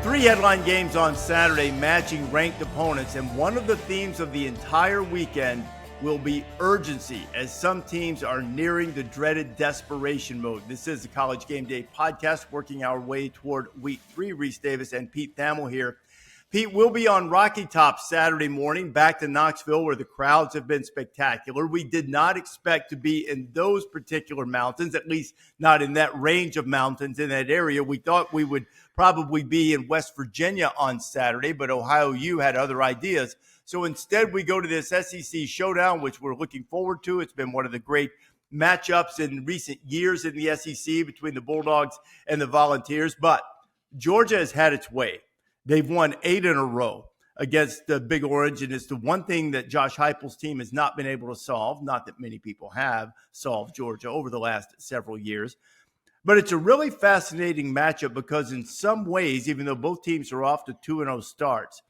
Three headline games on Saturday matching ranked opponents, and one of the themes of the entire weekend will be urgency, as some teams are nearing the dreaded desperation mode. This is the College Gameday Podcast, working our way toward Week 3. Rece Davis and Pete Thamel here. Pete will be on Rocky Top Saturday morning, back to Knoxville, where the crowds have been spectacular. We did not expect to be in those particular mountains, at least not in that range of mountains in that area. We thought we would probably be in West Virginia on Saturday, but Ohio U had other ideas. So instead, we go to this SEC showdown, which we're looking forward to. It's been one of the great matchups in recent years in the SEC between the Bulldogs and the Volunteers. But Georgia has had its way. They've won 8 in a row against the Big Orange, and it's the one thing that Josh Heupel's team has not been able to solve. Not that many people have solved Georgia over the last several years. But it's a really fascinating matchup because in some ways, even though both teams are off to 2-0 starts,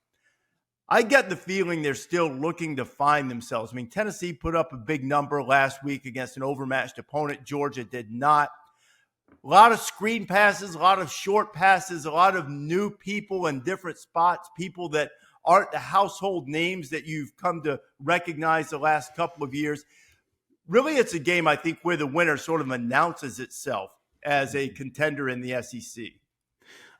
I get the feeling they're still looking to find themselves. I mean, Tennessee put up a big number last week against an overmatched opponent. Georgia did not. A lot of screen passes, a lot of short passes, a lot of new people in different spots, people that aren't the household names that you've come to recognize the last couple of years. Really, it's a game, I think, where the winner sort of announces itself as a contender in the SEC.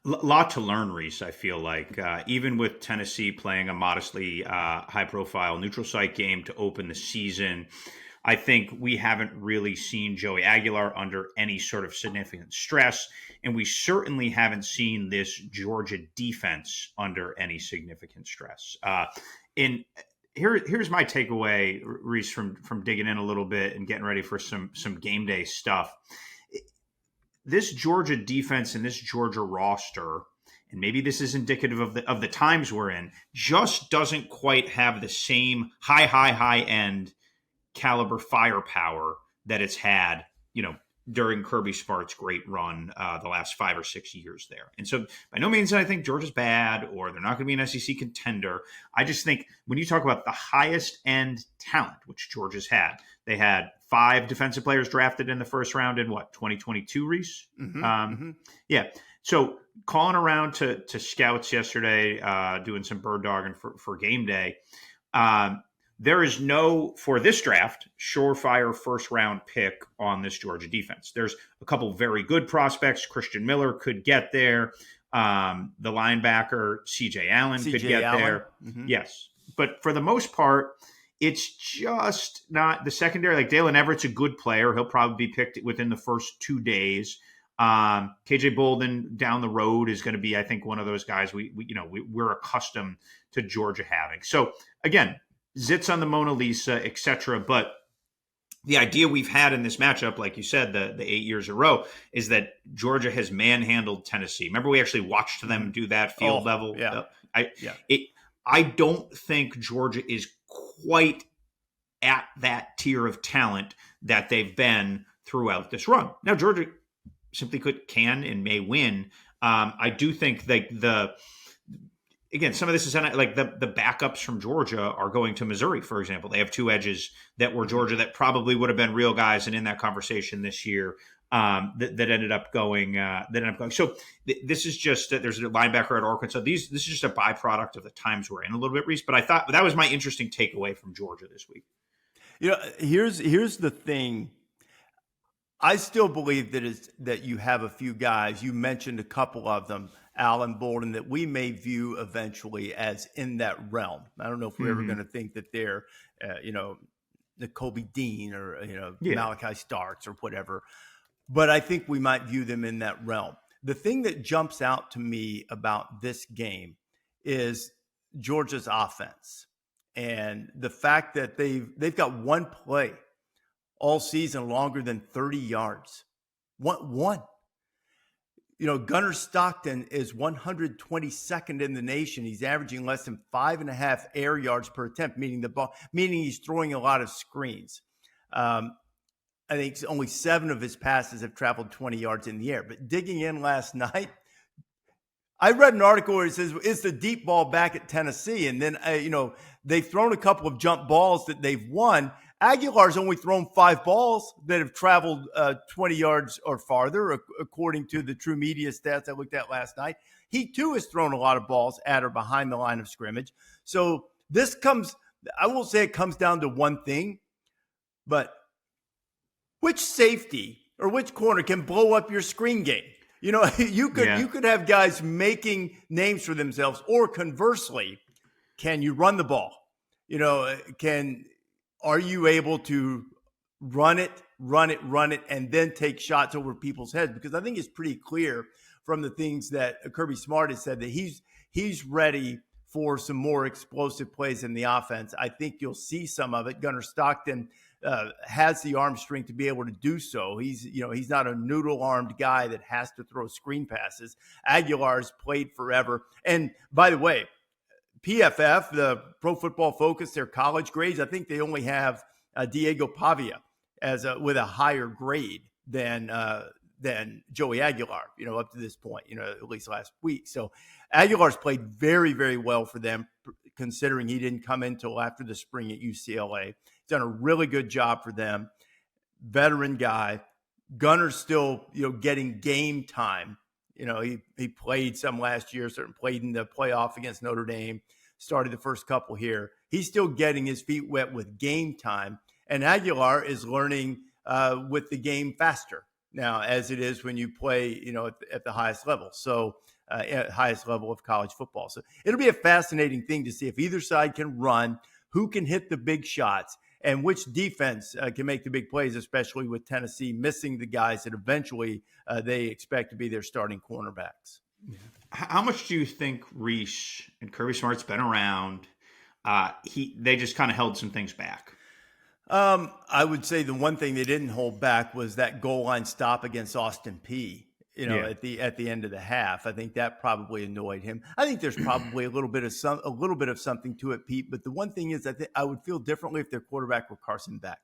Lot to learn, Rece, I feel like. Even with Tennessee playing a modestly high-profile neutral site game to open the season, I think we haven't really seen Joey Aguilar under any sort of significant stress, and we certainly haven't seen this Georgia defense under any significant stress. Here's my takeaway, Rece, from digging in a little bit and getting ready for some game day stuff. This Georgia defense and this Georgia roster, and maybe this is indicative of the times we're in, just doesn't quite have the same high end caliber firepower that it's had, during Kirby Smart's great run the last 5 or 6 years there. And so by no means I think Georgia's bad or they're not going to be an SEC contender. I just think when you talk about the highest end talent, which Georgia's had, they had 5 defensive players drafted in the first round in 2022, Rece? Mm-hmm. Yeah. So calling around to scouts yesterday, doing some bird dogging for game day, there is no, for this draft, surefire first-round pick on this Georgia defense. There's a couple very good prospects. Christian Miller could get there. The linebacker, C.J. Allen could get there. Mm-hmm. Yes. But for the most part, it's just not the secondary. Like Dalen Everett's a good player. He'll probably be picked within the first 2 days. KJ Bolden down the road is going to be, I think, one of those guys we're accustomed to Georgia having. So, again, zits on the Mona Lisa, etc. But the idea we've had in this matchup, like you said, the 8 years in a row, is that Georgia has manhandled Tennessee. Remember, we actually watched them do that field level. Yeah. I don't think Georgia is quite at that tier of talent that they've been throughout this run. Now, Georgia simply can and may win. I do think that again, some of this is like the backups from Georgia are going to Missouri, for example. They have 2 edges that were Georgia that probably would have been real guys and in that conversation this year that ended up going. So this is just there's a linebacker at Arkansas. This is just a byproduct of the times we're in a little bit, Rece. But I thought that was my interesting takeaway from Georgia this week. Here's the thing. I still believe that you have a few guys. You mentioned a couple of them, Allen, Bolden, that we may view eventually as in that realm. I don't know if we're ever going to think that they're, Nakobe Dean or, Malachi Starks or whatever. But I think we might view them in that realm. The thing that jumps out to me about this game is Georgia's offense and the fact that they've got one play all season longer than 30 yards. One. Gunnar Stockton is 122nd in the nation. He's averaging less than 5.5 air yards per attempt, meaning he's throwing a lot of screens. I think only 7 of his passes have traveled 20 yards in the air. But digging in last night, I read an article where it says, is the deep ball back at Tennessee? And then, they've thrown a couple of jump balls that they've won. Aguilar's only thrown 5 balls that have traveled 20 yards or farther, according to the True Media stats I looked at last night. He, too, has thrown a lot of balls at or behind the line of scrimmage. So this comes, I won't say it comes down to one thing, but which safety or which corner can blow up your screen game? You know, you could have guys making names for themselves, or conversely, can you run the ball? You know, are you able to run it, and then take shots over people's heads? Because I think it's pretty clear from the things that Kirby Smart has said that he's ready for some more explosive plays in the offense. I think you'll see some of it. Gunnar Stockton has the arm strength to be able to do so. He's not a noodle-armed guy that has to throw screen passes. Aguilar's played forever. And by the way, PFF, the Pro Football Focus, their college grades, I think they only have Diego Pavia with a higher grade than Joey Aguilar, up to this point, at least last week. So Aguilar's played very, very well for them, considering he didn't come in until after the spring at UCLA. He's done a really good job for them. Veteran guy. Gunner's still, getting game time. He played some last year, certainly played in the playoff against Notre Dame, started the first couple here. He's still getting his feet wet with game time. And Aguilar is learning with the game faster now, as it is when you play, at the highest level. So at highest level of college football. So it'll be a fascinating thing to see if either side can run, who can hit the big shots, and which defense can make the big plays, especially with Tennessee missing the guys that eventually they expect to be their starting cornerbacks. How much do you think Rece and Kirby Smart's been around? They just kind of held some things back. I would say the one thing they didn't hold back was that goal line stop against Austin Peay. At the end of the half. I think that probably annoyed him. I think there's probably a little bit of something to it, Pete. But the one thing is, I would feel differently if their quarterback were Carson Beck.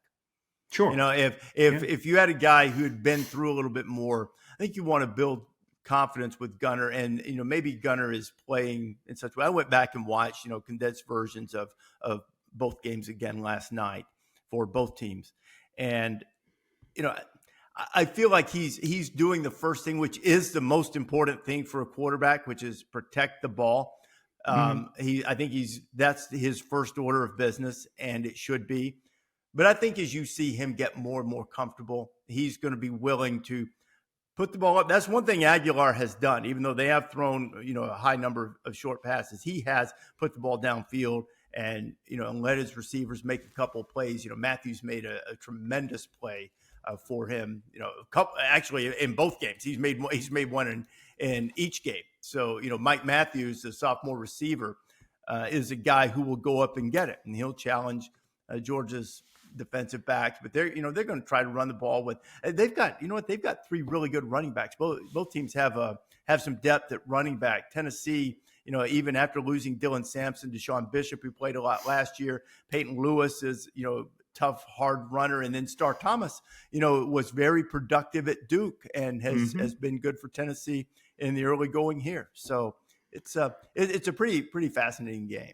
Sure. If you had a guy who had been through a little bit more, I think you want to build confidence with Gunner, and maybe Gunner is playing in such a way. I went back and watched condensed versions of both games again last night for both teams, and I feel like he's doing the first thing, which is the most important thing for a quarterback, which is protect the ball. I think that's his first order of business, and it should be. But I think as you see him get more and more comfortable, he's going to be willing to put the ball up. That's one thing Aguilar has done, even though they have thrown a high number of short passes. He has put the ball downfield and let his receivers make a couple of plays. Matthews made a tremendous play for him, actually in both games. He's made one in each game. So, Mike Matthews, the sophomore receiver, is a guy who will go up and get it, and he'll challenge Georgia's defensive backs. But they're going to try to run the ball with. They've got 3 really good running backs. Both teams have some depth at running back. Tennessee, even after losing Dylan Sampson, Deshaun Bishop, who played a lot last year, Peyton Lewis is tough, hard runner. And then Star Thomas, was very productive at Duke and has been good for Tennessee in the early going here. So it's a pretty fascinating game.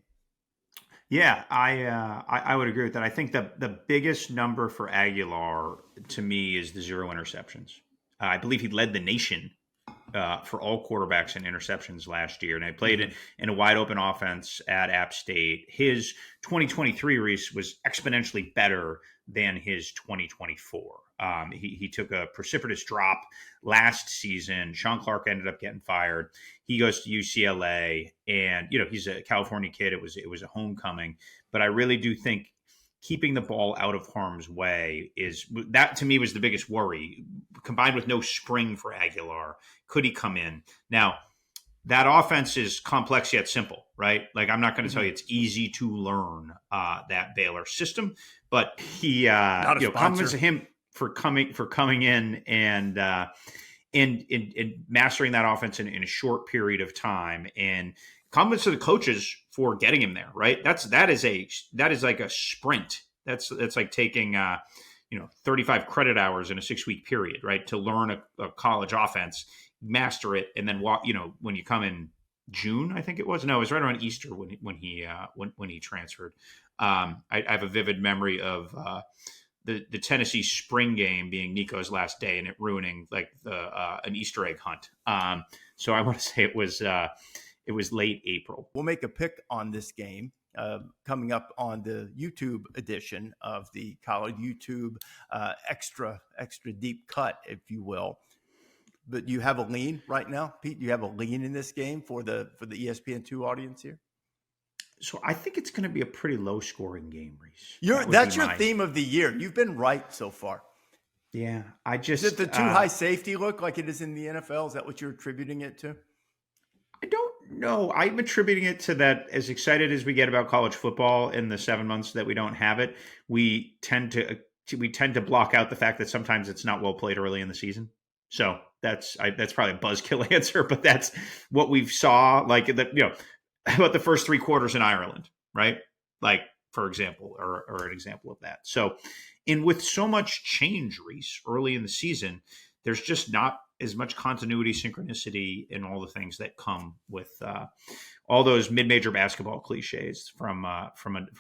Yeah, I would agree with that. I think the biggest number for Aguilar to me is the 0 interceptions. I believe he led the nation for all quarterbacks in interceptions last year. And I played in a wide open offense at App State. His 2023 Rece was exponentially better than his 2024. He took a precipitous drop last season. Sean Clark ended up getting fired. He goes to UCLA, and he's a California kid. It was a homecoming, but I really do think keeping the ball out of harm's way that to me was the biggest worry, combined with no spring for Aguilar. Could he come in? Now, that offense is complex yet simple, right? Like, I'm not going to tell you it's easy to learn that Baylor system, but he, compliments him for coming in and mastering that offense in a short period of time, and compliments to the coaches for getting him there, right? That is like a sprint. That's like taking 35 credit hours in a 6-week period, right? To learn a college offense, master it, and then walk. When you come in June, I think it was. No, it was right around Easter when he transferred. I have a vivid memory of the Tennessee spring game being Nico's last day and it ruining like an Easter egg hunt. So I want to say it was late April. We'll make a pick on this game coming up on the YouTube edition of the College YouTube extra deep cut, if you will. But you have a lean right now, Pete? You have a lean in this game for the ESPN2 audience here? So I think it's going to be a pretty low scoring game, Rece. That's your theme of the year. You've been right so far. Yeah, Is it the too high safety look like it is in the NFL? Is that what you're attributing it to? I don't know. I'm attributing it to that. As excited as we get about college football in the 7 months that we don't have it, we tend to block out the fact that sometimes it's not well played early in the season. So that's probably a buzzkill answer, but that's what we've saw. Like about the first 3 quarters in Ireland, right? Like, for example, or an example of that. So, with so much change, Rece, early in the season, there's just not as much continuity, synchronicity, and all the things that come with all those mid-major basketball cliches from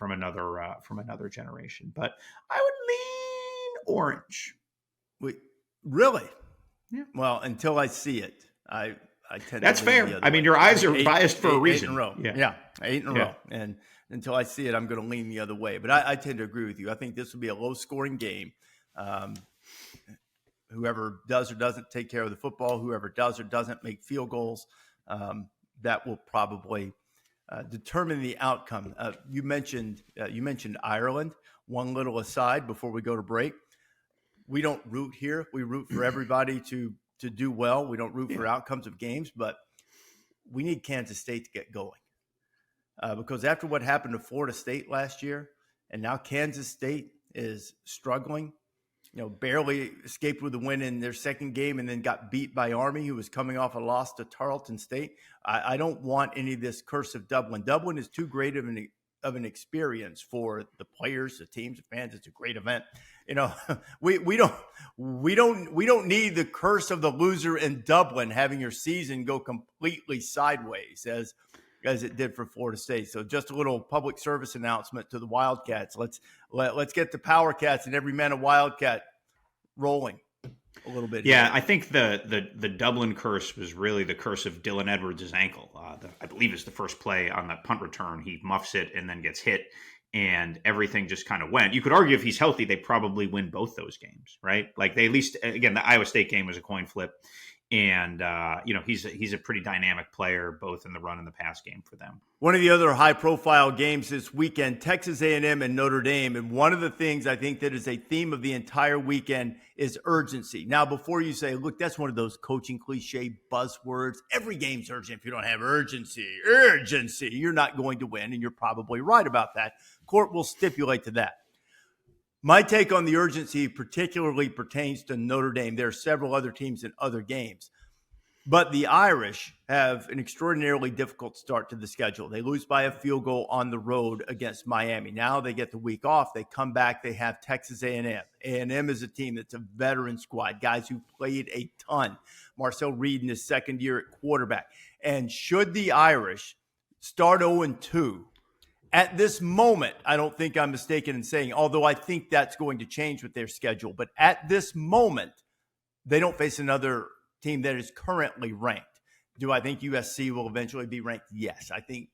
another generation. But I would lean orange. Wait, really? Yeah. Well, until I see it, I tend That's to fair. I mean, your eyes are biased for a reason. 8 in a row. Yeah, 8 in a row. And until I see it, I'm going to lean the other way. But I tend to agree with you. I think this will be a low-scoring game. Whoever does or doesn't take care of the football, whoever does or doesn't make field goals, that will probably determine the outcome. You mentioned Ireland. One little aside before we go to break. We don't root here. We root for everybody to do well. We don't root for outcomes of games, but we need Kansas State to get going. Because after what happened to Florida State last year, and now Kansas State is struggling, barely escaped with a win in their second game and then got beat by Army, who was coming off a loss to Tarleton State. I don't want any of this curse of Dublin. Dublin is too great of an experience for the players, the teams, the fans. It's a great event. We don't need the curse of the loser in Dublin having your season go completely sideways as it did for Florida State. So just a little public service announcement to the Wildcats. Let's get the Power Cats and every man a Wildcat rolling a little bit. Yeah, here. I think the Dublin curse was really the curse of Dylan Edwards' ankle. I believe it's the first play on the punt return. He muffs it and then gets hit, and everything just kind of went. You could argue if he's healthy, they probably win both those games, right? Like they at least, again, the Iowa State game was a coin flip. And, he's a pretty dynamic player, both in the run and the pass game for them. One of the other high-profile games this weekend, Texas A&M and Notre Dame. And one of the things I think that is a theme of the entire weekend is urgency. Now, before you say, look, that's one of those coaching cliche buzzwords. Every game's urgent. If you don't have urgency, you're not going to win. And you're probably right about that. Court will stipulate to that. My take on the urgency particularly pertains to Notre Dame. There are several other teams in other games. But the Irish have an extraordinarily difficult start to the schedule. They lose by a field goal on the road against Miami. Now they get the week off. They come back. They have Texas A&M. A&M is a team that's a veteran squad, guys who played a ton. Marcel Reed in his second year at quarterback. And should the Irish start 0-2, at this moment, I don't think I'm mistaken in saying, although I think that's going to change with their schedule, but at this moment, they don't face another team that is currently ranked. Do I think USC will eventually be ranked? Yes. I think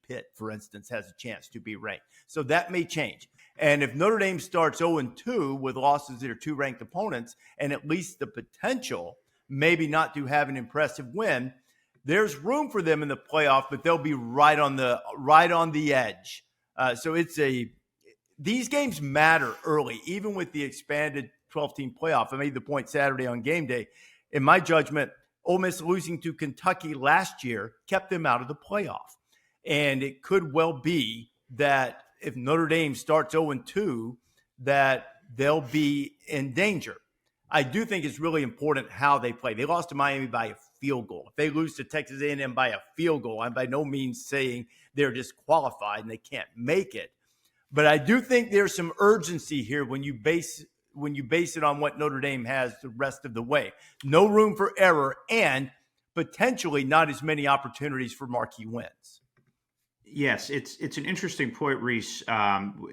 Pitt, for instance, has a chance to be ranked. So that may change. And if Notre Dame starts 0-2 with losses to their 2 ranked opponents and at least the potential maybe not to have an impressive win, there's room for them in the playoff, but they'll be right on the edge. So these games matter early, even with the expanded 12-team playoff. I made the point Saturday on game day. In my judgment, Ole Miss losing to Kentucky last year kept them out of the playoff. And it could well be that if Notre Dame starts 0-2, that they'll be in danger. I do think it's really important how they play. They lost to Miami by a field goal. If they lose to Texas A&M by a field goal, I'm by no means saying they're disqualified and they can't make it. But I do think there's some urgency here when you base it on what Notre Dame has the rest of the way. No room for error and potentially not as many opportunities for marquee wins. Yes, it's an interesting point, Rece.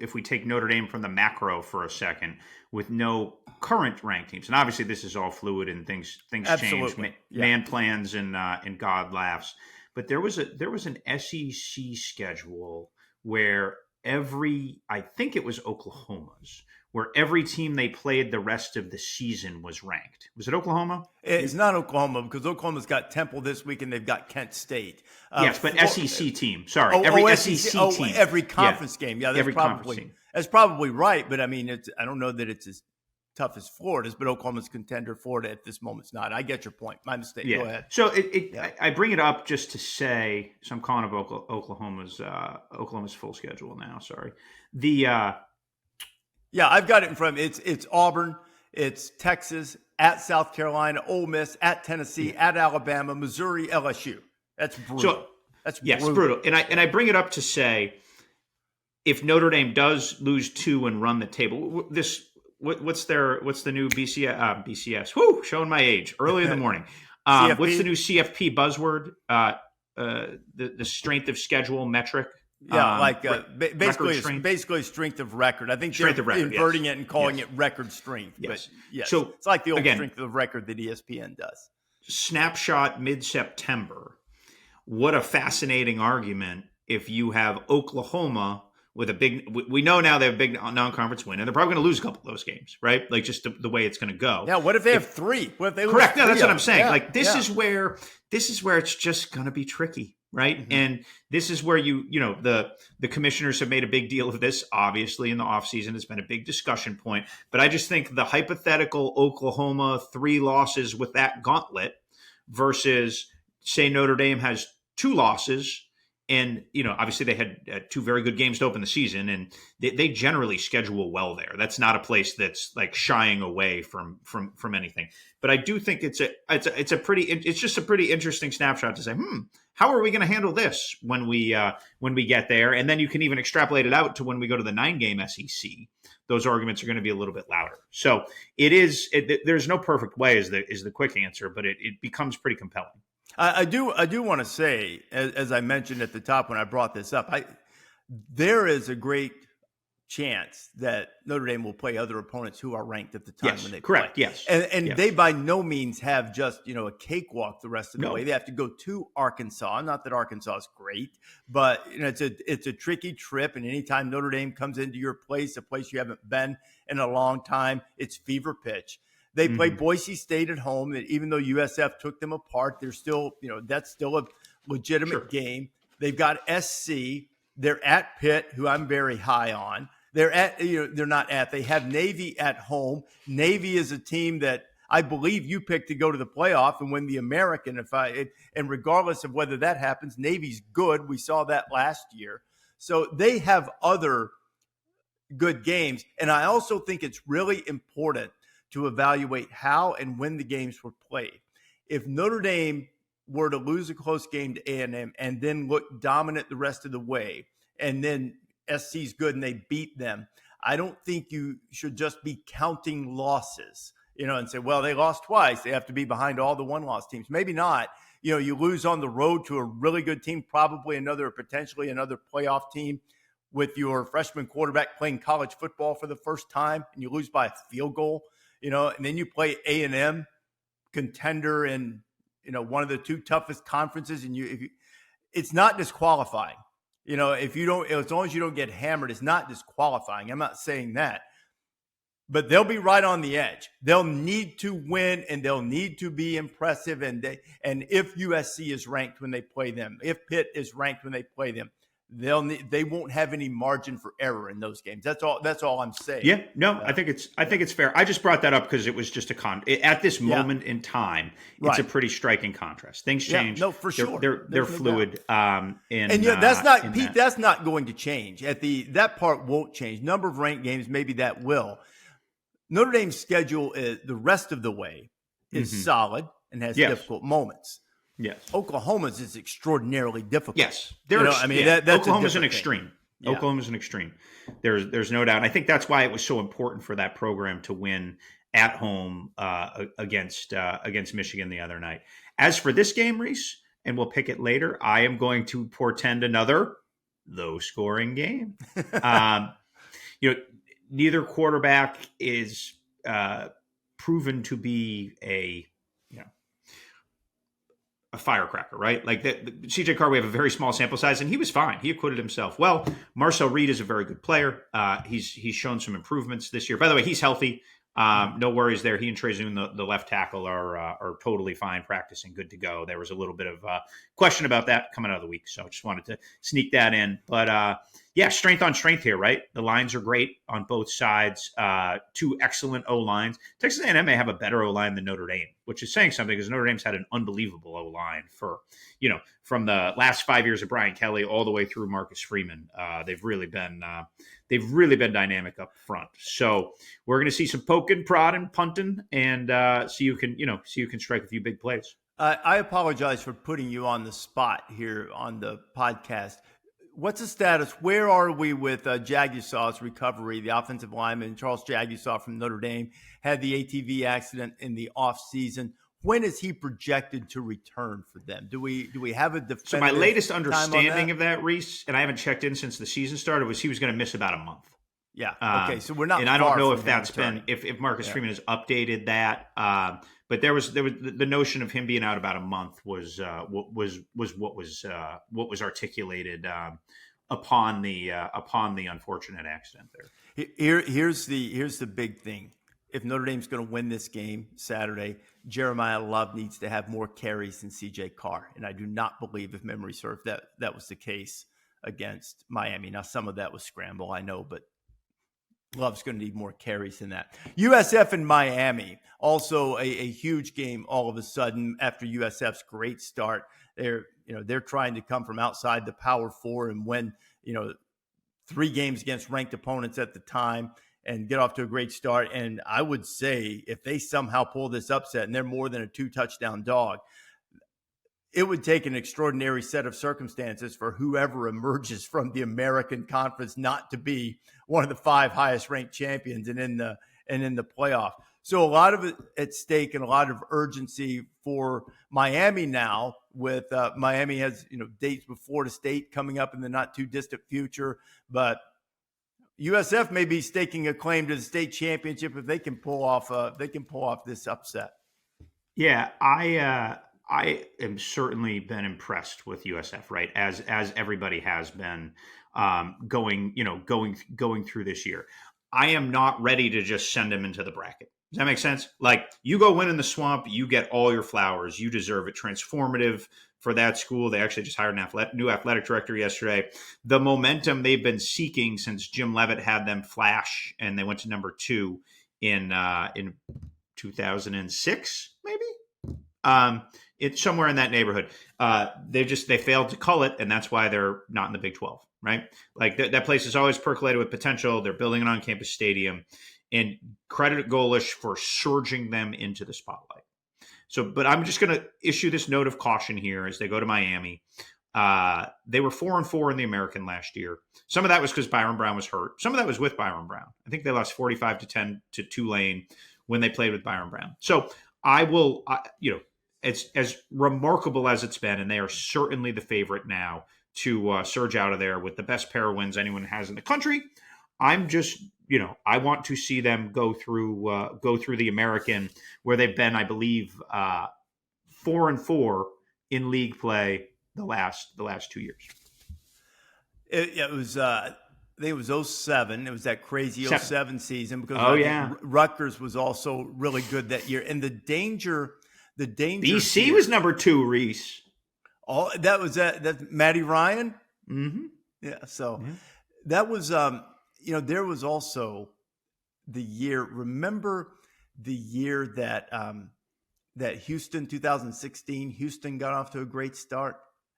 If we take Notre Dame from the macro for a second, with no current ranked teams, and obviously this is all fluid and things change, Absolutely. Yeah. man plans and God laughs. But there was an SEC schedule where I think it was Oklahoma's, where every team they played the rest of the season was ranked. Was it Oklahoma? It's not Oklahoma because Oklahoma's got Temple this week and they've got Kent State. Yes, but SEC team. Sorry, every SEC team. Every conference game. Yeah, that's probably right. But I mean, I don't know that it's as tough as Florida's, but Oklahoma's contender. Florida at this moment's not. I get your point. My mistake. Yeah. Go ahead. So I bring it up just to say. So I'm calling up Oklahoma's full schedule now. Sorry. Yeah, I've got it in front of me. It's Auburn, it's Texas, at South Carolina, Ole Miss, at Tennessee, at Alabama, Missouri, LSU. That's brutal. Yes, brutal. And I bring it up to say, if Notre Dame does lose 2 and run the table, what's the new BCS? Whoo, showing my age early in the morning. What's the new CFP buzzword? The strength of schedule metric. Yeah, basically strength of record. I think they're inverting it and calling it record strength. Yes. But yes, so it's like the old strength of record that ESPN does. Snapshot mid-September. What a fascinating argument if you have Oklahoma with a big – we know now they have a big non-conference win, and they're probably going to lose a couple of those games, right? Like just the way it's going to go. Yeah, what if they have 3? What if they lose correct. 3 No, that's what I'm saying. Yeah, this is where it's just going to be tricky. Right. Mm-hmm. And this is where the commissioners have made a big deal of this, obviously, in the offseason. It's been a big discussion point. But I just think the hypothetical Oklahoma 3 losses with that gauntlet versus, say, Notre Dame has 2 losses. And, obviously they had 2 very good games to open the season, and they generally schedule well there. That's not a place that's like shying away from anything. But I do think it's just a pretty interesting snapshot to say, how are we going to handle this when we get there? And then you can even extrapolate it out to when we go to the 9-game SEC. Those arguments are going to be a little bit louder. So there's no perfect way is the quick answer, but it becomes pretty compelling. I do want to say, as I mentioned at the top when I brought this up, there is a great chance that Notre Dame will play other opponents who are ranked at the time when they correct. play. Yes. And they by no means have just, a cakewalk the rest of the way. They have to go to Arkansas. Not that Arkansas is great, but it's a tricky trip. And anytime Notre Dame comes into your place, a place you haven't been in a long time, it's fever pitch. They play Boise State at home, and even though USF took them apart, they're still, that's still a legitimate game. They've got SC. They're at Pitt, who I'm very high on. They have Navy at home. Navy is a team that I believe you picked to go to the playoff and win the American. And regardless of whether that happens, Navy's good. We saw that last year. So they have other good games. And I also think it's really important to evaluate how and when the games were played. If Notre Dame were to lose a close game to A&M and then look dominant the rest of the way, and then SC's good and they beat them, I don't think you should just be counting losses, and say, well, they lost twice. They have to be behind all the one-loss teams. Maybe not. You lose on the road to a really good team, potentially another playoff team with your freshman quarterback playing college football for the first time, and you lose by a field goal. And then you play A&M, contender in, one of the 2 toughest conferences, and it's not disqualifying. If you don't, as long as you don't get hammered, it's not disqualifying. I'm not saying that, but they'll be right on the edge. They'll need to win, and they'll need to be impressive. And if USC is ranked when they play them, if Pitt is ranked when they play them, they won't have any margin for error in those games. That's all I'm saying. Yeah, no, I think it's fair. I just brought that up because it was just at this moment in time, it's a pretty striking contrast. Things change. No, for sure. They're fluid. That's not Pete. That's not going to change. That part won't change. Number of ranked games, maybe that will. Notre Dame's schedule the rest of the way is solid and has difficult moments. Yes. Oklahoma's is extraordinarily difficult. Yes. That's Oklahoma's an extreme. Yeah. Oklahoma's an extreme. There's no doubt. And I think that's why it was so important for that program to win at home against Michigan the other night. As for this game, Rece, and we'll pick it later, I am going to portend another low scoring game. Neither quarterback is proven to be a firecracker, right? Like CJ Carr, we have a very small sample size, and he was fine. He acquitted himself well. Marcel Reed is a very good player. He's shown some improvements this year. By the way, he's healthy. No worries there. He and Trezun, the left tackle, are totally fine, practicing, good to go. There was a little bit of question about that coming out of the week, so I just wanted to sneak that in. But strength on strength here, right? The lines are great on both sides. Two excellent O-lines. Texas A&M may have a better O-line than Notre Dame, which is saying something because Notre Dame's had an unbelievable O-line for, from the last 5 years of Brian Kelly all the way through Marcus Freeman. They've really been dynamic up front. So we're going to see some poking, prodding, punting, and see you can strike a few big plays. I apologize for putting you on the spot here on the podcast. What's the status? Where are we with Jagusaw's recovery? The offensive lineman, Charles Jagusaw from Notre Dame, had the ATV accident in the offseason. When is he projected to return for them? Do we have a definitive? So my latest understanding of that, Rece, and I haven't checked in since the season started, was he was going to miss about a month. Yeah. Okay. So we're not. And I don't know if that's been if Marcus Freeman has updated that. But there was the notion of him being out about a month was what was articulated upon the unfortunate accident there. Here's the big thing. If Notre Dame's going to win this game Saturday, Jeremiah Love needs to have more carries than CJ Carr, and I do not believe, if memory serves, that was the case against Miami. Now some of that was scramble, I know, but Love's going to need more carries than that. USF and Miami, also a huge game all of a sudden after USF's great start. They're trying to come from outside the Power Four and win, 3 games against ranked opponents at the time and get off to a great start. And I would say if they somehow pull this upset and they're more than a 2-touchdown dog, it would take an extraordinary set of circumstances for whoever emerges from the American Conference not to be one of the 5 highest ranked champions and in the playoff. So a lot of it at stake and a lot of urgency for Miami now with Miami has, dates with Florida State coming up in the not too distant future, but USF may be staking a claim to the state championship if they can pull off this upset. Yeah, I am certainly been impressed with USF, right? As everybody has been going through this year. I am not ready to just send them into the bracket. Does that make sense? Like, you go win in the swamp, you get all your flowers. You deserve it. Transformative for that school. They actually just hired a new athletic director yesterday. The momentum they've been seeking since Jim Leavitt had them flash, and they went to number 2 in 2006, maybe. It's somewhere in that neighborhood. They failed to cull it, and that's why they're not in the Big 12, right? Like that place is always percolated with potential. They're building an on-campus stadium, and credit Golish for surging them into the spotlight. So, but I'm just going to issue this note of caution here as they go to Miami. They were 4-4 in the American last year. Some of that was because Byron Brown was hurt. Some of that was with Byron Brown. I think they lost 45-10 to Tulane when they played with Byron Brown. So I will, it's as remarkable as it's been, and they are certainly the favorite now to surge out of there with the best pair of wins anyone has in the country. I'm just, I want to see them go through the American, where they've been, I believe, 4-4 in league play the last 2 years. It was, I think it was 2007. It was that crazy 2007 season because Rutgers was also really good that year. And the danger. BC here, was number 2, Rece. Oh, that was that Matty Ryan. Mm-hmm. Yeah. So that was, there was also the year. Remember the year that that Houston 2016. Houston got off to a great start.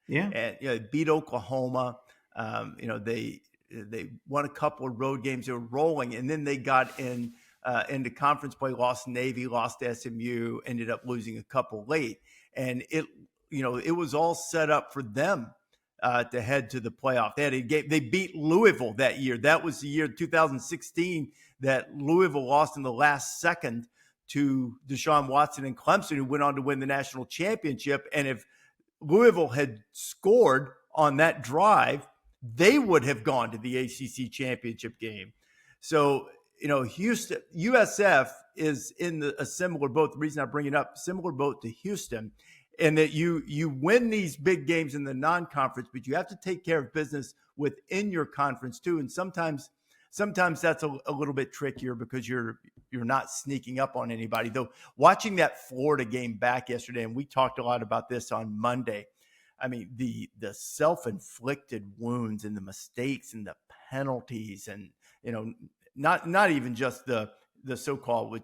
Yeah. And beat Oklahoma. They won a couple of road games. They were rolling, and then they got into conference play, lost Navy, lost SMU, ended up losing a couple late. And it was all set up for them to head to the playoff. They beat Louisville that year. That was the year 2016 that Louisville lost in the last second to Deshaun Watson and Clemson, who went on to win the national championship. And if Louisville had scored on that drive, they would have gone to the ACC championship game. So, Houston, USF is in a similar boat. The reason I bring it up, similar boat to Houston, and that you win these big games in the non-conference, but you have to take care of business within your conference too. And sometimes that's a little bit trickier because you're not sneaking up on anybody. Though watching that Florida game back yesterday, and we talked a lot about this on Monday. I mean, the self-inflicted wounds and the mistakes and the penalties, and not even just the so-called,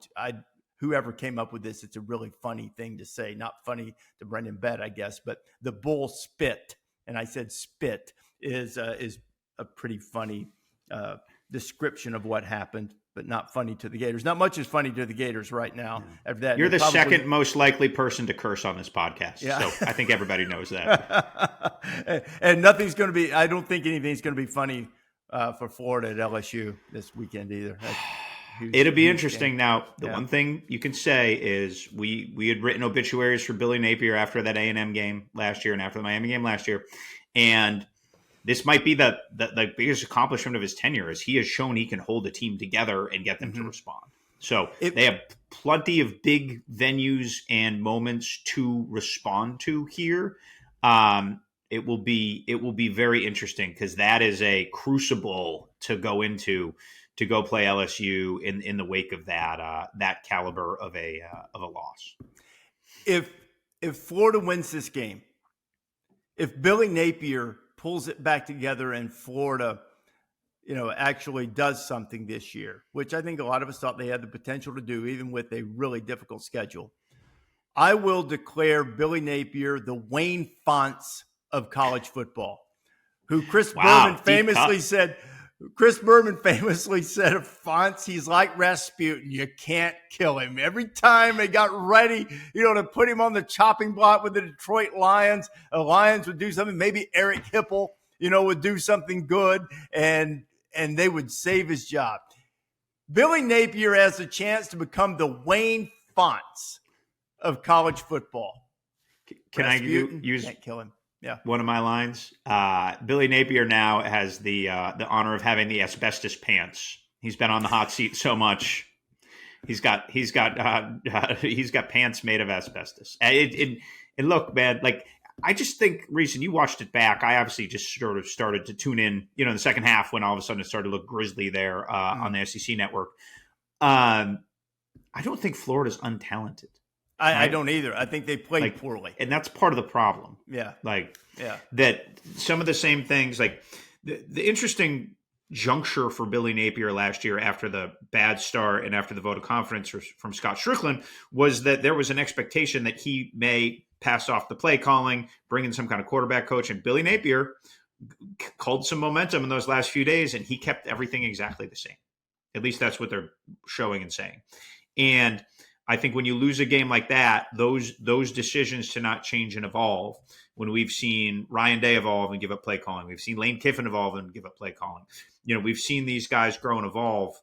whoever came up with this, it's a really funny thing to say, not funny to Brendan Bett, I guess, but the bull spit, and I said spit is a pretty funny description of what happened, but not funny to the Gators. Not much is funny to the Gators right now. After that, you're the second most likely person to curse on this podcast, yeah. So I think everybody knows that. And nothing's going to be. I don't think anything's going to be funny for Florida at LSU this weekend either. It'll be interesting. Now, the one thing you can say is we had written obituaries for Billy Napier after that A&M game last year and after the Miami game last year, and this might be the biggest accomplishment of his tenure, is he has shown he can hold a team together and get them to respond. So they have plenty of big venues and moments to respond to here. It will be very interesting because that is a crucible to go into to go play LSU in the wake of that caliber of a loss. If Florida wins this game, if Billy Napier pulls it back together and Florida, actually does something this year, which I think a lot of us thought they had the potential to do, even with a really difficult schedule, I will declare Billy Napier the Wayne Fonts of college football, who Chris Berman famously said of Fonts, he's like Rasputin. You can't kill him. Every time they got ready, to put him on the chopping block with the Detroit Lions, the Lions would do something. Maybe Eric Hipple, would do something good, and they would save his job. Billy Napier has a chance to become the Wayne Fonts of college football. Can Rasputin, I use can't kill him? Yeah. One of my lines. Billy Napier now has the honor of having the asbestos pants. He's been on the hot seat so much. He's got pants made of asbestos. And look, man, like I just think, Rece, you watched it back. I obviously just sort of started to tune in, in the second half when all of a sudden it started to look grisly there on the SEC network. I don't think Florida's untalented. I don't either. I think they played poorly. And that's part of the problem. Yeah. That some of the same things, like the interesting juncture for Billy Napier last year after the bad start and after the vote of confidence from Scott Strickland was that there was an expectation that he may pass off the play calling, bring in some kind of quarterback coach. And Billy Napier called some momentum in those last few days, and he kept everything exactly the same. At least that's what they're showing and saying. And I think when you lose a game like that, those decisions to not change and evolve, when we've seen Ryan Day evolve and give up play calling, we've seen Lane Kiffin evolve and give up play calling. We've seen these guys grow and evolve,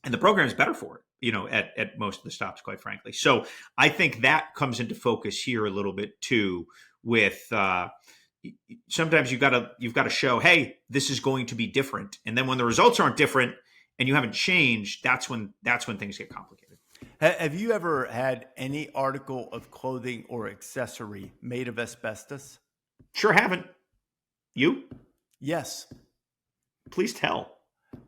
and the program is better for it, at most of the stops, quite frankly. So I think that comes into focus here a little bit too with sometimes you've got to show, hey, this is going to be different. And then when the results aren't different and you haven't changed, that's when things get complicated. Have you ever had any article of clothing or accessory made of asbestos? Sure haven't. You? Yes. Please tell.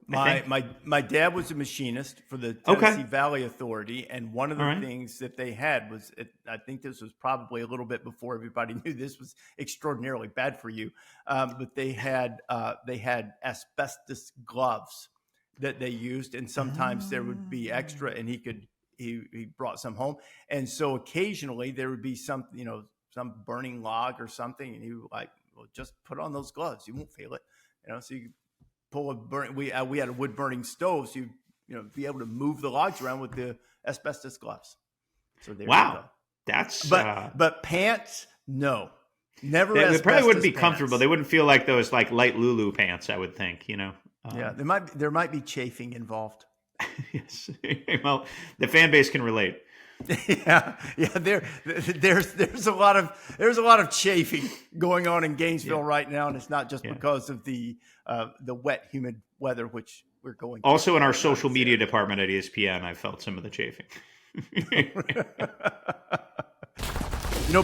My dad was a machinist for the Tennessee Valley Authority, and one of the things that they had was, I think this was probably a little bit before everybody knew this was extraordinarily bad for you, but they had asbestos gloves that they used, and sometimes there would be extra, and he brought some home. And so occasionally there would be some burning log or something. And he would just put on those gloves. You won't feel it, so you pull we had a wood burning stove. So be able to move the logs around with the asbestos gloves. So there you go. That's, but pants, no, never. They probably wouldn't be pants. comfortable. They wouldn't feel like those light Lulu pants, I would think, Yeah. There might be chafing involved. Yes. Well, the fan base can relate. Yeah. There's a lot of chafing going on in Gainesville right now, and it's not just because of the wet, humid weather, which we're going through. Also, in our social media department at ESPN, I felt some of the chafing.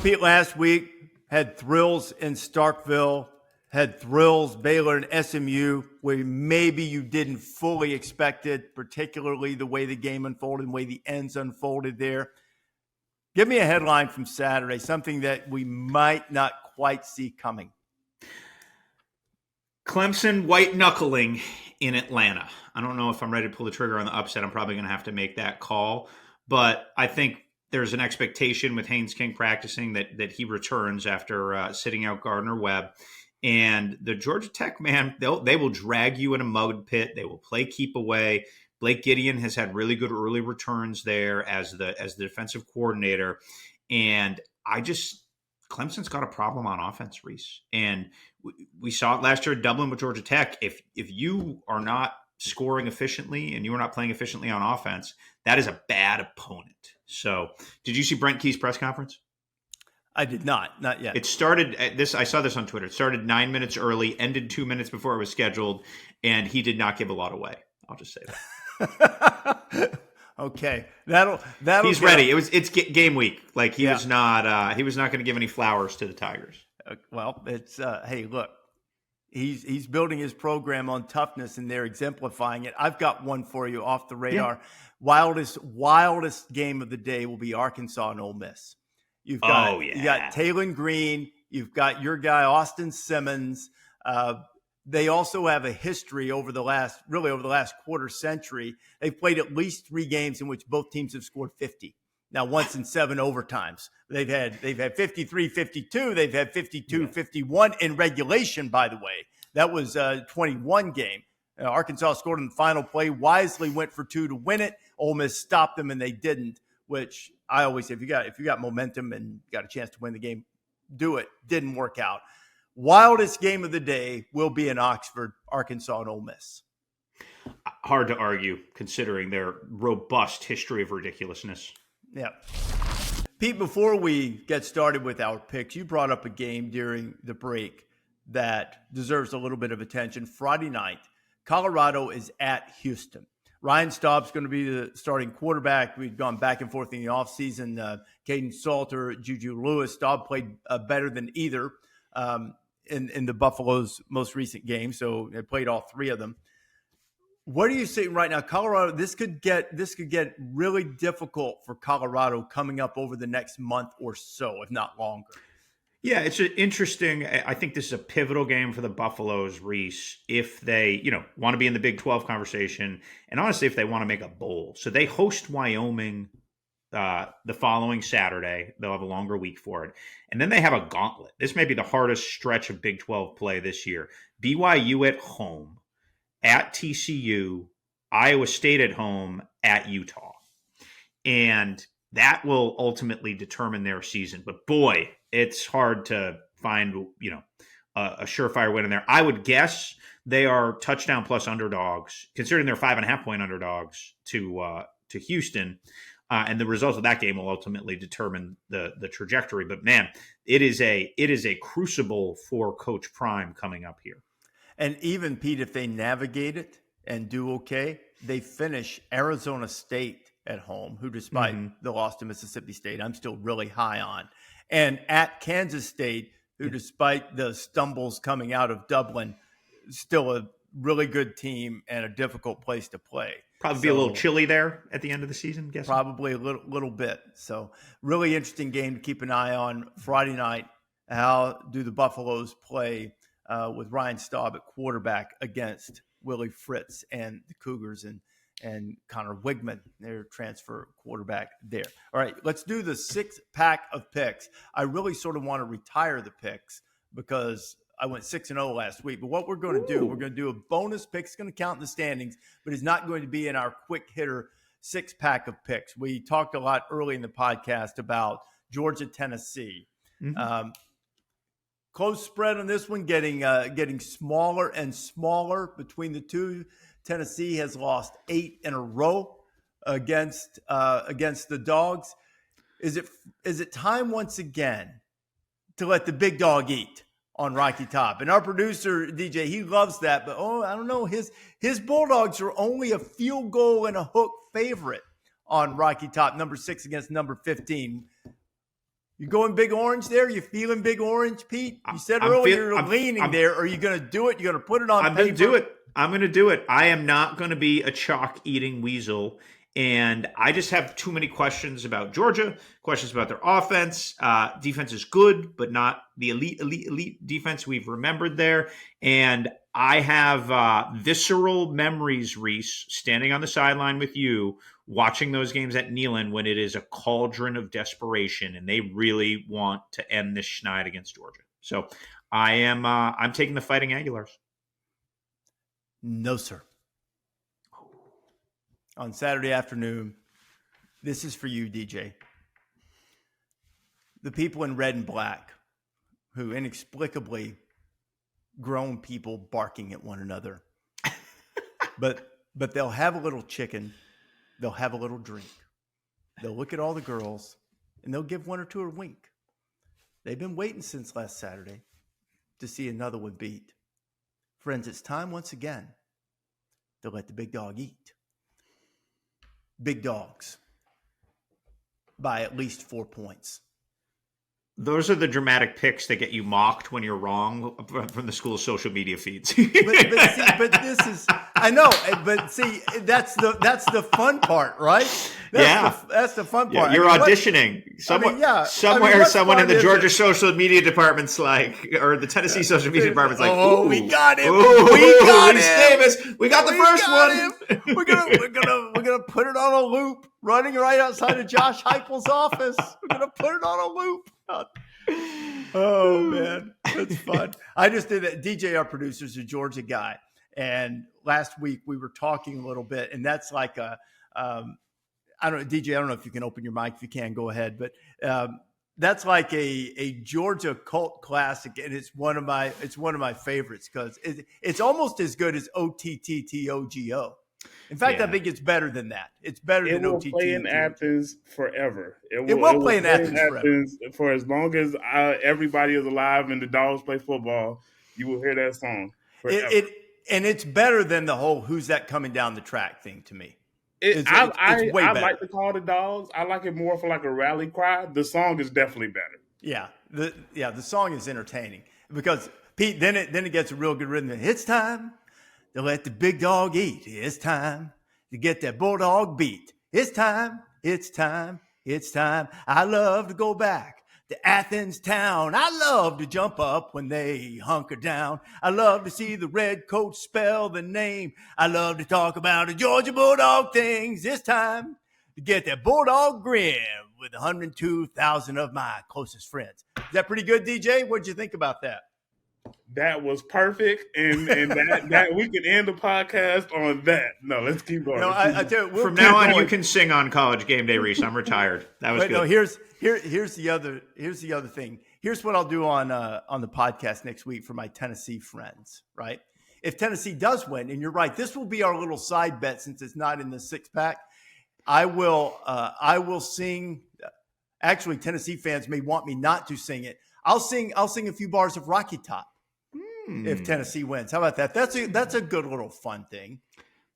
Pete, last week had thrills in Starkville, had thrills Baylor and SMU, where maybe you didn't fully expect it, particularly the way the game unfolded, the way the ends unfolded there. Give me a headline from Saturday, something that we might not quite see coming. Clemson white knuckling in Atlanta. I don't know if I'm ready to pull the trigger on the upset. I'm probably going to have to make that call. But I think there's an expectation with Haynes King practicing that he returns after sitting out Gardner Webb. And the Georgia Tech, man, they will drag you in a mud pit. They will play keep away. Blake Gideon has had really good early returns there as the defensive coordinator. And Clemson's got a problem on offense, Rece. And we saw it last year at Dublin with Georgia Tech. If you are not scoring efficiently and you are not playing efficiently on offense, that is a bad opponent. So did you see Brent Key's press conference? I did not yet. It started I saw this on Twitter. It started 9 minutes early, ended 2 minutes before it was scheduled, and he did not give a lot away. I'll just say that. Okay, that'll. He's ready. It's game week. Like he was not going to give any flowers to the Tigers. Well, it's hey, look, he's building his program on toughness, and they're exemplifying it. I've got one for you off the radar. Yeah. Wildest game of the day will be Arkansas and Ole Miss. You got Taylon Green. You've got your guy Austin Simmons. They also have a history over the last quarter century. They've played at least 3 games in which both teams have scored 50. Now, once in 7 overtimes. They've had 53-52. They've had 52-51 in regulation, by the way. That was a 21 game. Arkansas scored in the final play, wisely went for 2 to win it. Ole Miss stopped them, and they didn't, which I always say, if you got momentum and got a chance to win the game, do it. Didn't work out. Wildest game of the day will be in Oxford, Arkansas and Ole Miss. Hard to argue, considering their robust history of ridiculousness. Yeah. Pete, before we get started with our picks, you brought up a game during the break that deserves a little bit of attention. Friday night, Colorado is at Houston. Ryan Staub's going to be the starting quarterback. We've gone back and forth in the offseason. Caden Salter, Juju Lewis. Staub played better than either in the Buffalo's most recent game, so they played all 3 of them. What are you seeing right now? Colorado, this could get really difficult for Colorado coming up over the next month or so, if not longer. Yeah, it's interesting. I think this is a pivotal game for the Buffaloes, Rece, if they, want to be in the Big 12 conversation, and honestly, if they want to make a bowl. So they host Wyoming the following Saturday. They'll have a longer week for it. And then they have a gauntlet. This may be the hardest stretch of Big 12 play this year. BYU at home, at TCU, Iowa State at home, at Utah. And that will ultimately determine their season. But boy, it's hard to find, a surefire win in there. I would guess they are touchdown plus underdogs, considering they're 5.5-point underdogs to Houston. And the results of that game will ultimately determine the trajectory. But man, it is a crucible for Coach Prime coming up here. And even, Pete, if they navigate it and do okay, they finish Arizona State at home, who despite the loss to Mississippi State, I'm still really high on. And at Kansas State, who despite the stumbles coming out of Dublin, still a really good team and a difficult place to play. Probably be a little chilly there at the end of the season, guessing. Probably a little bit. So really interesting game to keep an eye on Friday night. How do the Buffaloes play with Ryan Staub at quarterback against Willie Fritz and the Cougars and Connor Wigman, their transfer quarterback there. All right, let's do the 6-pack of picks. I really sort of want to retire the picks because I went 6-0 last week. But what we're going to do, we're going to do a bonus pick. It's going to count in the standings, but it's not going to be in our quick hitter 6-pack of picks. We talked a lot early in the podcast about Georgia, Tennessee. Close spread on this one, getting smaller and smaller between the two. Tennessee has lost 8 in a row against the Dogs. Is it time once again to let the big dog eat on Rocky Top? And our producer, DJ, he loves that. But, I don't know. His Bulldogs are only a field goal and a hook favorite on Rocky Top, number 6 against number 15. You going big orange there? You feeling big orange, Pete? You said earlier you're leaning there. Are you going to do it? You're going to put it on I'm going to do it. I'm going to do it. I am not going to be a chalk-eating weasel. And I just have too many questions about Georgia, questions about their offense. Defense is good, but not the elite defense we've remembered there. And I have visceral memories, Rece, standing on the sideline with you, watching those games at Neyland when it is a cauldron of desperation and they really want to end this schneid against Georgia. So I'm taking the Fighting Aguilars. No, sir. On Saturday afternoon, this is for you, DJ. The people in red and black who inexplicably grown people barking at one another. but they'll have a little chicken. They'll have a little drink. They'll look at all the girls, and they'll give one or two a wink. They've been waiting since last Saturday to see another one beat. Friends, it's time once again to let the big dog eat. Big dogs by at least 4 points. Those are the dramatic picks that get you mocked when you're wrong from the school's social media feeds. but this is, I know, but see, that's the fun part, right? That's the fun part. You're auditioning. Someone in the Georgia social media department's like, or the Tennessee social media department's like, oh, we got him. We got him. Davis. We got the first one. We're gonna put it on a loop, running right outside of Josh Heupel's office. We're gonna put it on a loop. Oh man, that's fun. I just did that. DJ, our producer, is a Georgia guy, and last week we were talking a little bit, and that's like I don't know, DJ. I don't know if you can open your mic. If you can, go ahead. But that's like a Georgia cult classic, and it's one of my favorites because it's almost as good as OTTTOGO. In fact, I think it's better than that. It's better than OTT. It will play in Athens forever. It will play in Athens forever. For as long as everybody is alive and the Dogs play football, you will hear that song forever. And it's better than the whole "Who's that coming down the track" thing to me. I like to call the Dogs. I like it more for like a rally cry. The song is definitely better. Yeah, the song is entertaining because Pete. Then it gets a real good rhythm. It's time to let the big dog eat. It's time to get that Bulldog beat. It's time. I love to go back to Athens town. I love to jump up when they hunker down. I love to see the red coat spell the name. I love to talk about the Georgia Bulldog things. It's time to get that Bulldog grin with 102,000 of my closest friends. Is that pretty good, DJ? What'd you think about that? That was perfect, and that we can end the podcast on that. No, let's keep going. No, I tell you, from now on, you can sing on College Game Day, Rece. I'm retired. That was good. No, here's the other thing. Here's what I'll do on the podcast next week for my Tennessee friends. Right? If Tennessee does win, and you're right, this will be our little side bet since it's not in the 6-pack. I will sing. Actually, Tennessee fans may want me not to sing it. I'll sing a few bars of Rocky Top if Tennessee wins. How about that? That's a good little fun thing.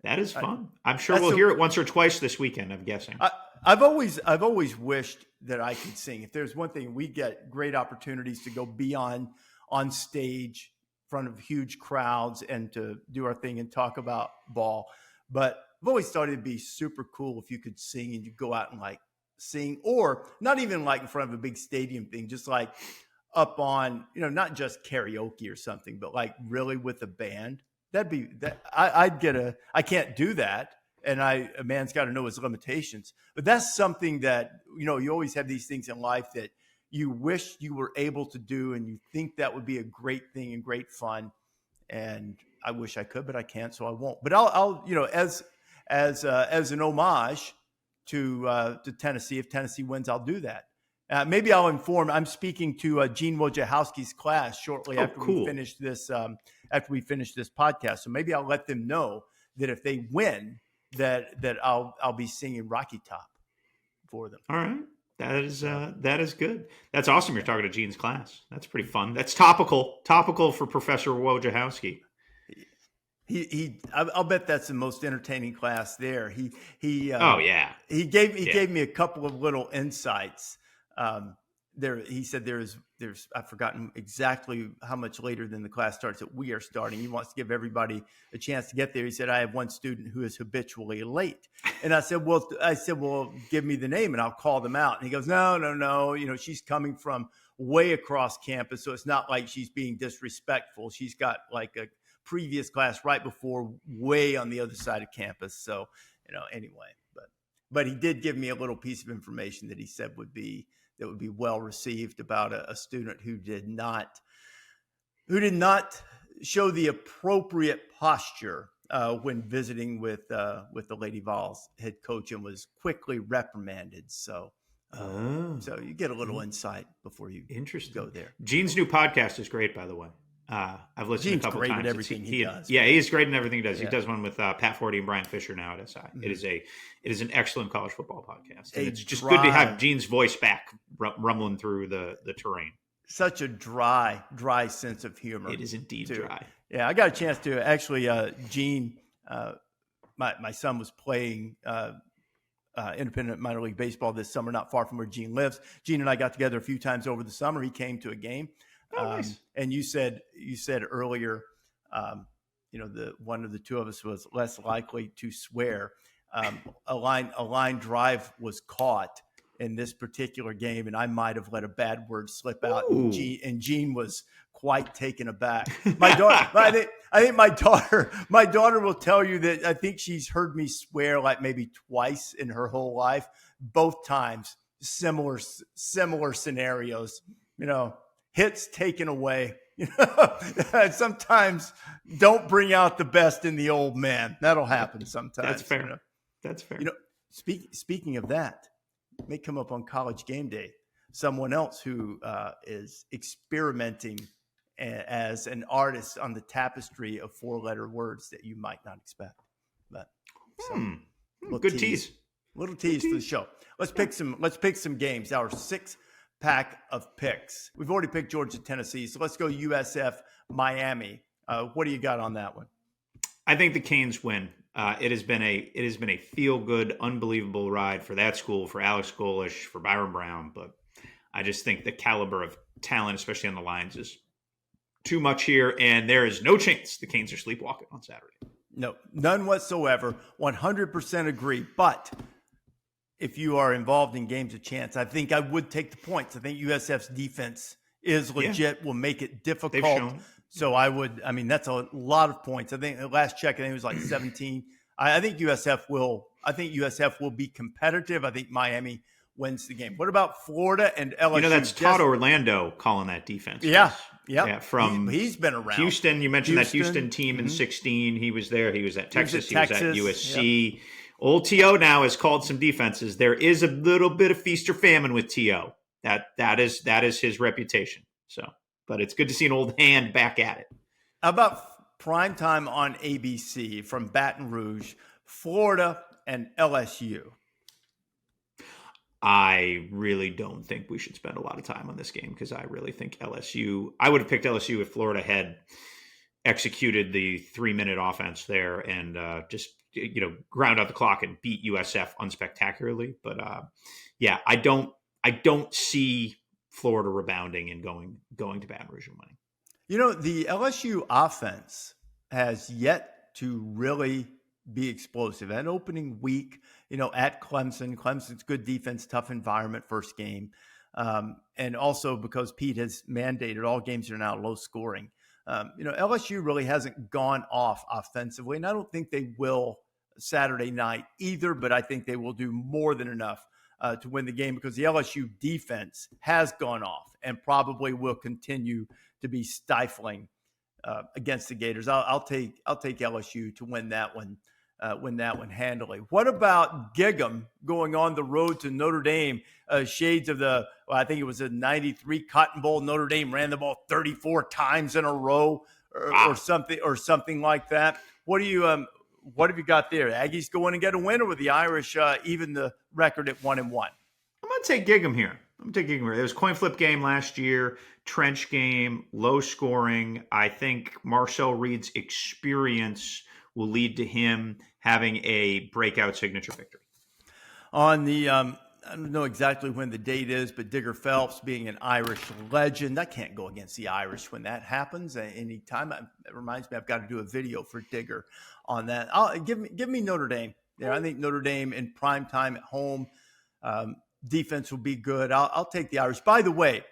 That is fun. I'm sure we'll hear it once or twice this weekend, I'm guessing. I've always wished that I could sing. If there's one thing, we get great opportunities to go be on stage in front of huge crowds and to do our thing and talk about ball. But I've always thought it'd be super cool if you could sing and you go out and like sing, or not even like in front of a big stadium thing, just like up on, not just karaoke or something, but like really with a band. That'd be that. I can't do that. And a man's got to know his limitations, but that's something that, you always have these things in life that you wish you were able to do. And you think that would be a great thing and great fun. And I wish I could, but I can't, so I won't. But I'll as an homage to Tennessee, if Tennessee wins, I'll do that. Maybe I'll inform. I'm speaking to Gene Wojciechowski's class shortly after we finish this. After we finish this podcast, so maybe I'll let them know that if they win, that I'll be singing Rocky Top for them. All right. That is good. That's awesome. You're talking to Gene's class. That's pretty fun. That's topical for Professor Wojciechowski. I'll bet that's the most entertaining class there. He gave me a couple of little insights. He said there's I've forgotten exactly how much later than the class starts that we are starting. He wants to give everybody a chance to get there. He said, I have one student who is habitually late. And I said, well, give me the name and I'll call them out. And he goes, no. She's coming from way across campus. So it's not like she's being disrespectful. She's got like a previous class right before way on the other side of campus. So, anyway, but he did give me a little piece of information that he said would be well received about a student who did not show the appropriate posture when visiting with the Lady Vols head coach and was quickly reprimanded. So you get a little insight before you go there. Gene's new podcast is great, by the way. I've listened Gene's a couple great times. At everything he does. Yeah, he's great in everything he does. Yeah. He does one with Pat Forty and Brian Fisher now at SI. Mm-hmm. It is an excellent college football podcast. And it's just good to have Gene's voice back rumbling through the terrain. Such a dry sense of humor. It is indeed dry. Yeah, I got a chance to actually, Gene, my son was playing independent minor league baseball this summer, not far from where Gene lives. Gene and I got together a few times over the summer. He came to a game. Nice. And you said earlier, the one of the two of us was less likely to swear. A line drive was caught in this particular game, and I might have let a bad word slip out. And Gene was quite taken aback. My daughter, I think my daughter will tell you that I think she's heard me swear like maybe twice in her whole life. Both times, similar scenarios. Hits taken away. Sometimes don't bring out the best in the old man. That'll happen sometimes. That's fair. That's fair. Speaking of that, may come up on College Game Day. Someone else who is experimenting as an artist on the tapestry of 4-letter words that you might not expect. But good tease. Little tease for the show. Let's pick some games. Our 6-pack of picks. We've already picked Georgia, Tennessee, so let's go USF, Miami. What do you got on that one? I think the Canes win. It has been a feel-good, unbelievable ride for that school, for Alex Golesh, for Byron Brown, but I just think the caliber of talent, especially on the lines, is too much here, and there is no chance the Canes are sleepwalking on Saturday. No, none whatsoever. 100% agree, but if you are involved in games of chance, I think I would take the points. I think USF's defense is legit, will make it difficult. So that's a lot of points. I think the last check, I think it was like 17. I think USF will be competitive. I think Miami wins the game. What about Florida and LSU? That's Todd Orlando calling that defense. Yeah. He's been around. Houston, you mentioned that Houston team in 16. He was there. He was at Texas. He was at USC. Yep. Old T.O. now has called some defenses. There is a little bit of feast or famine with T.O. That is his reputation. So, but it's good to see an old hand back at it. How about primetime on ABC from Baton Rouge, Florida and LSU? I really don't think we should spend a lot of time on this game because I really think LSU. I would have picked LSU if Florida had executed the 3-minute offense there and just ground out the clock and beat USF unspectacularly. But I don't see Florida rebounding and going to Baton Rouge and winning. The LSU offense has yet to really be explosive. That opening week, at Clemson's good defense, tough environment, first game. And also because Pete has mandated all games are now low scoring. LSU really hasn't gone off offensively, and I don't think they will Saturday night either, but I think they will do more than enough to win the game because the LSU defense has gone off and probably will continue to be stifling against the Gators. I'll take LSU to win that one handily. What about Gig'em going on the road to Notre Dame? Shades of I think it was a 93 Cotton Bowl. Notre Dame ran the ball 34 times in a row or something like that. What have you got there? Aggies go in and get a win, or with the Irish even the record at 1-1? I'm going going to take Gig'em here. There was a coin flip game last year, trench game, low scoring. I think Marcel Reed's experience will lead to him having a breakout signature victory. On the, I don't know exactly when the date is, but Digger Phelps being an Irish legend, I can't go against the Irish when that happens anytime. It reminds me I've got to do a video for Digger on that. Give me Notre Dame. Yeah, I think Notre Dame in prime time at home, defense will be good. I'll take the Irish. By the way,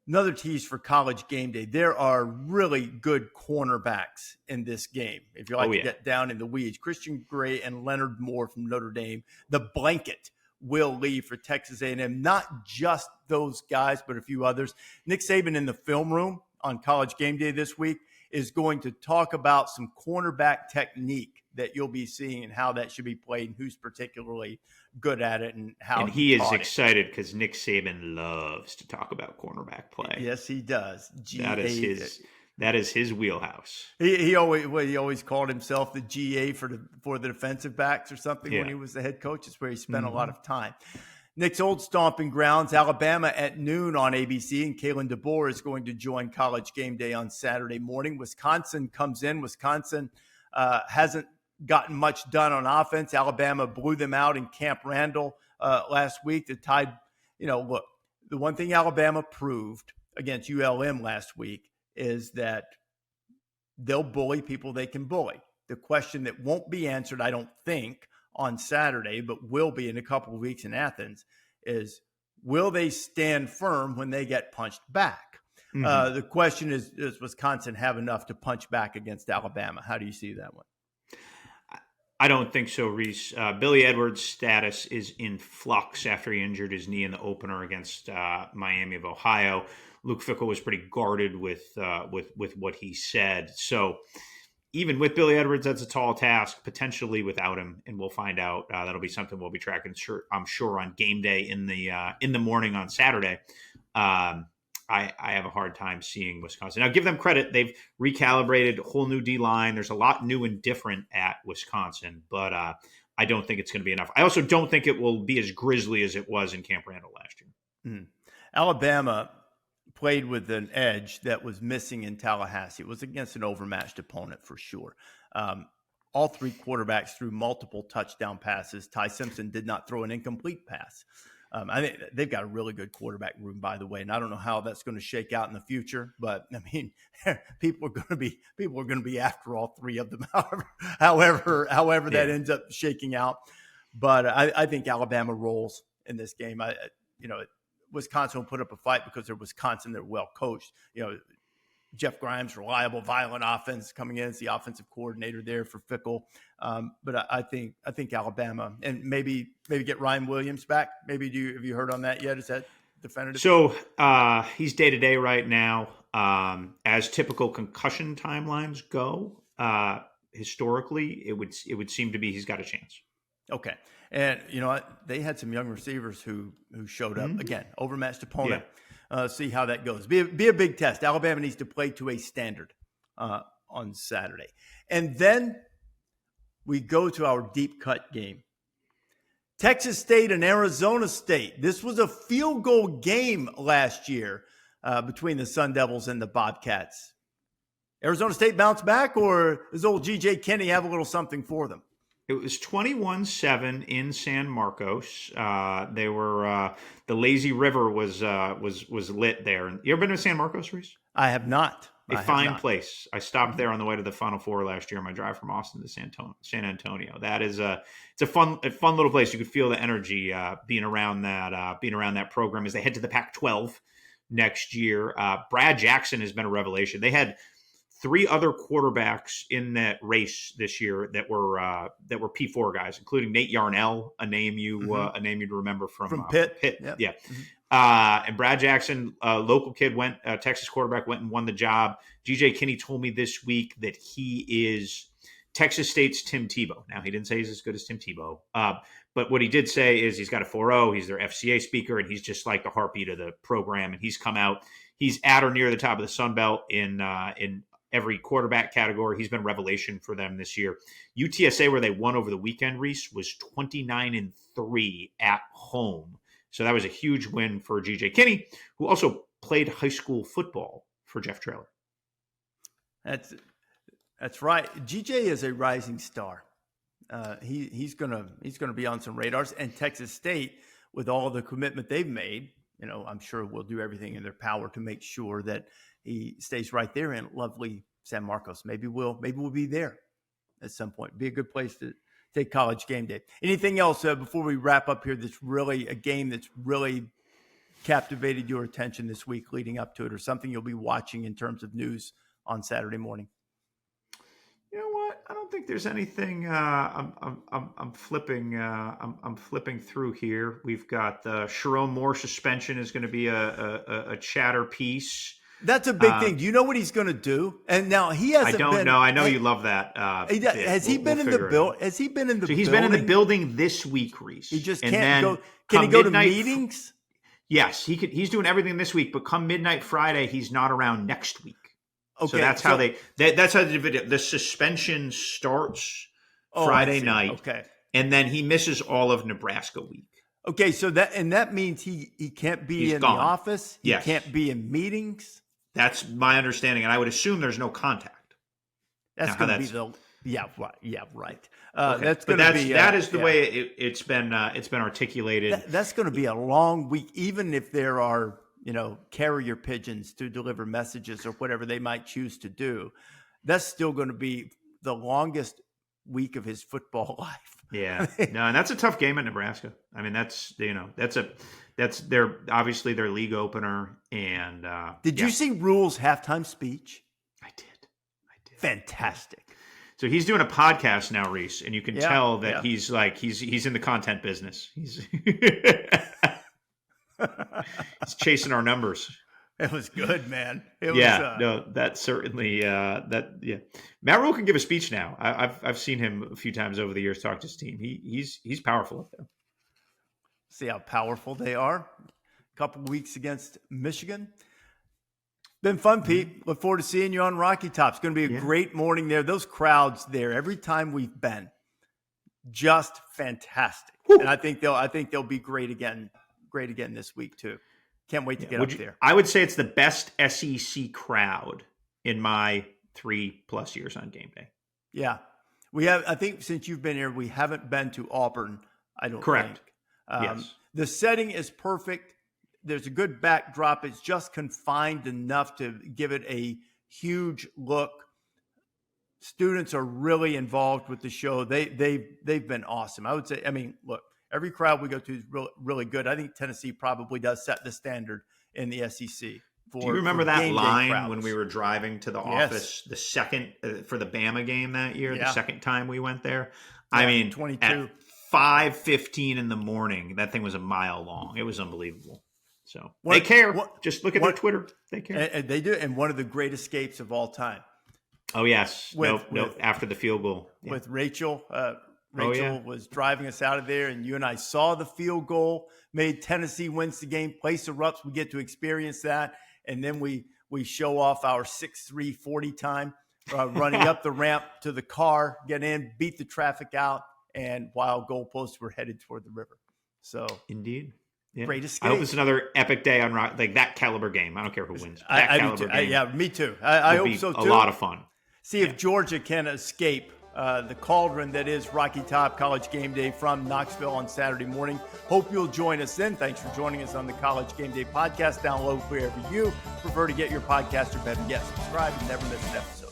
another tease for College Game Day. There are really good cornerbacks in this game. If you like to get down in the weeds, Christian Gray and Leonard Moore from Notre Dame. The blanket will leave for Texas A&M. Not just those guys, but a few others. Nick Saban in the film room on College Game Day this week is going to talk about some cornerback technique that you'll be seeing and how that should be played and who's particularly good at it and how. And he is excited because Nick Saban loves to talk about cornerback play. Yes, he does. That is his wheelhouse. He always called himself the GA for the defensive backs or something when he was the head coach. It's where he spent a lot of time. Nick's old stomping grounds, Alabama at noon on ABC, and Kalen DeBoer is going to join College Game Day on Saturday morning. Wisconsin comes in. Wisconsin hasn't gotten much done on offense. Alabama blew them out in Camp Randall last week. The Tide, look, the one thing Alabama proved against ULM last week is that they'll bully people they can bully. The question that won't be answered, I don't think, on Saturday, but will be in a couple of weeks in Athens, is will they stand firm when they get punched back? The question is, does Wisconsin have enough to punch back against Alabama? How do you see that one? I don't think so, Rece. Billy Edwards' status is in flux after he injured his knee in the opener against Miami of Ohio. Luke Fickell was pretty guarded with what he said. So even with Billy Edwards, that's a tall task, potentially without him, and we'll find out. That'll be something we'll be tracking, I'm sure, on game day in the morning on Saturday. I have a hard time seeing Wisconsin. Now, give them credit. They've recalibrated a whole new D-line. There's a lot new and different at Wisconsin, but I don't think it's going to be enough. I also don't think it will be as grisly as it was in Camp Randall last year. Alabama played with an edge that was missing in Tallahassee. It was against an overmatched opponent for sure. All three quarterbacks threw multiple touchdown passes. Ty Simpson did not throw an incomplete pass. I think they've got a really good quarterback room, by the way, and I don't know how that's going to shake out in the future. But I mean, people are going to be after all three of them, however that ends up shaking out. But I think Alabama rolls in this game. Wisconsin will put up a fight because they're Wisconsin. They're well coached. Jeff Grimes, reliable, violent offense coming in as the offensive coordinator there for Fickell. But I think Alabama, and maybe get Ryan Williams back. Maybe have you heard on that yet? Is that definitive? So he's day-to-day right now. As typical concussion timelines go, historically, it would seem to be he's got a chance. Okay. And you know what? They had some young receivers who showed up. Again, overmatched opponent. Yeah. See how that goes. Be a big test. Alabama needs to play to a standard on Saturday. And then we go to our deep cut game. Texas State and Arizona State. This was a field goal game last year between the Sun Devils and the Bobcats. Arizona State bounce back, or does old G.J. Kinney have a little something for them? It was 21-7 in San Marcos. They were the lazy river was lit there. You ever been to San Marcos, Rece? I have not. A fine place. I stopped there on the way to the Final Four last year on my drive from Austin to San Antonio. That is it's a fun little place. You could feel the energy being around that program as they head to the Pac-12 next year. Brad Jackson has been a revelation. They had three other quarterbacks in that race this year that were P4 guys, including Nate Yarnell, a name you'd remember from Pitt. Pitt. Yep. Yeah. And Brad Jackson, a local kid, Texas quarterback, went and won the job. G.J. Kinney told me this week that he is Texas State's Tim Tebow. Now, he didn't say he's as good as Tim Tebow, but what he did say is he's got a 4.0. He's their FCA speaker, and he's just like the heartbeat of the program. And he's come out. He's at or near the top of the Sun Belt in every quarterback category. He's been a revelation for them this year. UTSA, where they won over the weekend, Rece, was 29-3 at home So that was a huge win for GJ Kinney, who also played high school football for Jeff Traylor. That's right. GJ is a rising star. He's gonna be on some radars, and Texas State, with all the commitment they've made, I'm sure will do everything in their power to make sure that he stays right there in lovely San Marcos. Maybe we'll be there at some point. Be a good place to take College Game Day. Anything else before we wrap up here? That's really a game that's really captivated your attention this week leading up to it, or something you'll be watching in terms of news on Saturday morning? You know what? I don't think there's anything. I'm flipping through here. We've got the Sharon Moore suspension is going to be a chatter piece. That's a big thing. Do you know what he's going to do? And now he hasn't. I don't know. I know you love that. Has he been in the building? Has he been in the? So he's been in the building this week, Reese. He just can't go. Can he go to meetings? Yes, he could. He's doing everything this week, but come midnight Friday, he's not around next week. Okay, so that's how that's how the suspension starts Friday night. Okay, and then he misses all of Nebraska week. Okay, so that means he can't be in the office. He can't be in meetings. That's my understanding, and I would assume there's no contact. That's going to be right. Okay. That's going to be that is the way it's been articulated. That's going to be a long week, even if there are carrier pigeons to deliver messages or whatever they might choose to do. That's still going to be the longest week of his football life. Yeah, no, and that's a tough game at Nebraska. I mean, that's their obviously their league opener. And did you see Rule's halftime speech? I did. Fantastic. So he's doing a podcast now, Reese, and you can tell that he's in the content business. He's he's chasing our numbers. It was good, man. That certainly Matt Rule can give a speech now. I've seen him a few times over the years talk to his team. He's powerful up there. See how powerful they are. A couple weeks against Michigan. Been fun, Pete. Look forward to seeing you on Rocky Top. It's going to be a great morning there. Those crowds there every time we've been, just fantastic. Woo. And I think they'll be great again this week too. Can't wait to get up there. I would say it's the best SEC crowd in my 3+ years on game day. Yeah. We have, I think since you've been here, we haven't been to Auburn. I don't Correct. think. Yes. The setting is perfect. There's a good backdrop. It's just confined enough to give it a huge look. Students are really involved with the show. They've been awesome. I would say, look, every crowd we go to is really good. I think Tennessee probably does set the standard in the SEC. Do you remember that line when we were driving to the office the second for the Bama game that year, the second time we went there? Yeah, 22. At 5:15 in the morning, that thing was a mile long. It was unbelievable. So they care. Just look at their Twitter. They care. And they do. And one of the great escapes of all time. Oh, yes. After the field goal. Yeah. With Rachel. Rachel was driving us out of there, and you and I saw the field goal, made Tennessee wins the game, place erupts. We get to experience that. And then we show off our 6'3" 40 time, running up the ramp to the car, get in, beat the traffic out, and while goalposts were headed toward the river. So indeed. Yeah. Great escape. I hope it's another epic day on like that caliber game. I don't care who wins. I do too. Me too. I hope so too. A lot of fun. See if Georgia can escape the cauldron that is Rocky Top College Game Day from Knoxville on Saturday morning. Hope you'll join us then. Thanks for joining us on the College Game Day Podcast. Download wherever you prefer to get your podcast, or better yet, subscribe and never miss an episode.